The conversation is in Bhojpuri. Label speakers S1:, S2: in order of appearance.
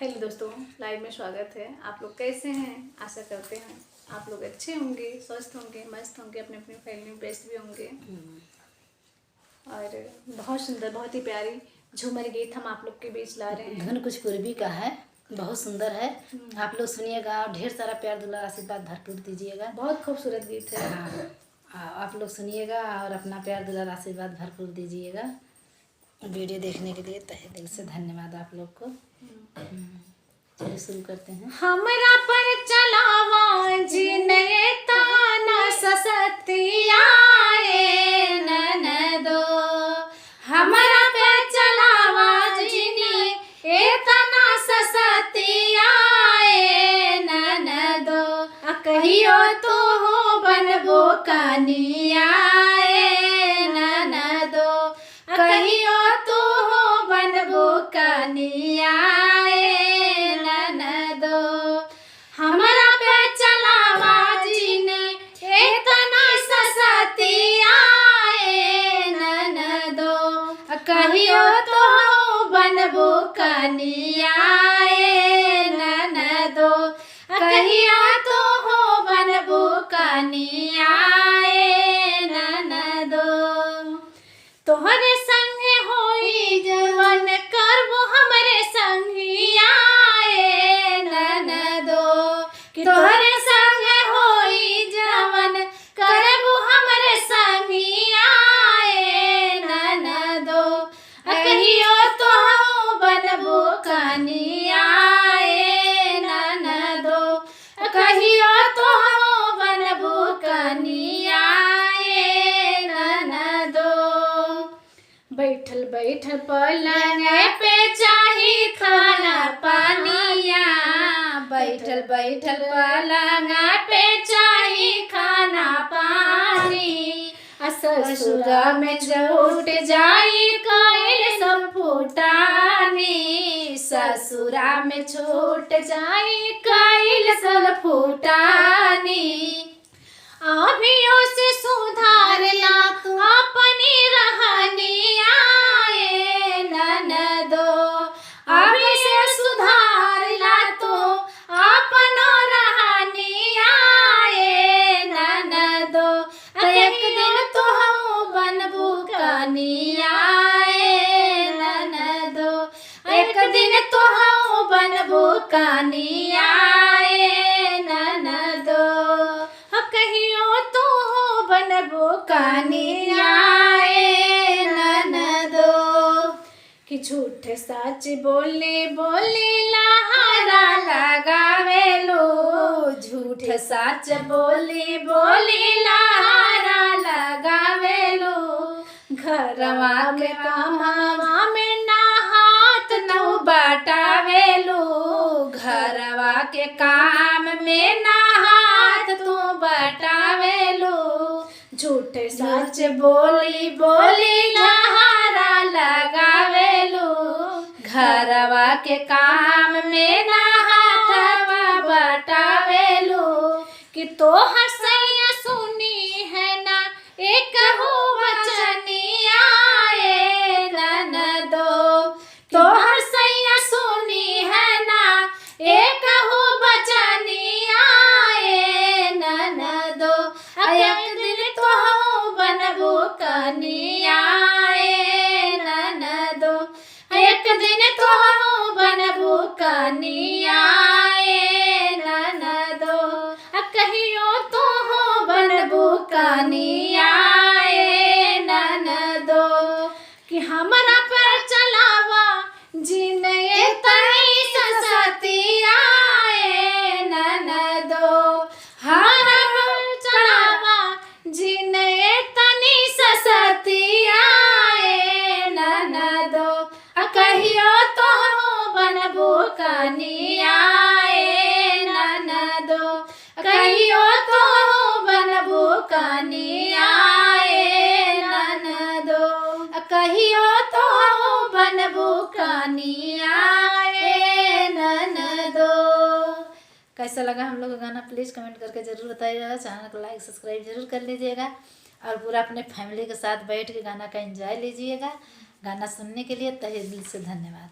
S1: हेलो दोस्तों, लाइव में स्वागत है। आप लोग कैसे हैं? आशा करते हैं आप लोग अच्छे होंगे, स्वस्थ होंगे, मस्त होंगे, अपने अपनी फैमिली में व्यस्त भी होंगे। और बहुत सुंदर, बहुत ही प्यारी झूमर गीत हम आप लोग के बीच ला रहे हैं।
S2: धुन कुछ पूर्वी का है, बहुत सुंदर है। आप लोग सुनिएगा और ढेर सारा प्यार दुलार आशीर्वाद भरपूर दीजिएगा।
S1: बहुत खूबसूरत गीत है।
S2: हाँ, आप लोग सुनिएगा और अपना प्यार दुलार आशीर्वाद भरपूर दीजिएगा। वीडियो देखने के लिए तहे दिल से धन्यवाद आप लोग को। चलिए शुरू करते हैं।
S1: हमरा पर चलावा जिने ताना ससतिया ननदो, हमरा पे चलावा जिने एतना ससतिया ननदो, कहियो तो हो बनबो कनिया ननदो, कहियो तो हो बनबो कनिया ननदो, हमरा पे चलावा जिने एतना ससतिया ननदो, कहियो तो हो बनबो कनिया ननदो, कहियो तो हो बनबो कनिया ननदो, तोहरे संगे होई जवन करबो हमरे संगिया ननदो, कि तोहरे संगे होई जवन करबो हमरे संगिया ननदो, कहियो तो हो बनबो कनिया ननदो, कहियो तो हो बनबो कनिया ननदो, बैठल बैठल पलंग पे चाही खाना पानिया, बैठल बैठल पलंग पे चाही खाना पानी, ससुरा में छूट जाई कइल सब फूटानी, ससुरा में छूट जाई कइल सब फूटानी, अभियो से सुधारला अपनी रहनिया ननदो, अभी से सुधारला तो अपनो रहनिया ननदो, एक दिन तो हम बनबू कनिया ननदो, एक दिन तो हम बनबू कनिया ननदो, कहियो तो हो बनबो कनिया ननदो, कि झूठ सच बोले बोले लहरा लगावेलो, झूठ सच बोले बोले लहरा लगावेलो, घरवा में कमावा में ना हाथ न बटावेलो, घरवा के काम में ना हाथ तू बटावेलो, झूठ सच बोली बोली लहरा लगावेलो, घरवा के काम में ना हाथ बटावेलो, कि तोहर सैया सुनी है ना एक हो वचनिया ननदो, तोहर सैया सुनी है ना एक हो वचनिया ननदो, एक दिन तो हो बनबो कनिया ननदो, एक दिन तो हो बनबो कनिया ननदो, कहियो तो हो बनबो कनिया ननदो, कि हमरा पर चलावा जिने तनी ससतिया ननदो, हमरा पर चलावा जिने तनी ससतिया ननदो, कहियो तो हो बनबो कनिया ननदो, कहियो तो हो बनबो कनिया ननदो, कहियो तो हो बनबो कनिया ननदो। कैसा लगा हम लोग का गाना प्लीज़ कमेंट करके ज़रूर बताइएगा। चैनल को लाइक सब्सक्राइब जरूर कर लीजिएगा और पूरा अपने फैमिली के साथ बैठ के गाना का एंजॉय लीजिएगा। गाना सुनने के लिए तहे दिल से धन्यवाद।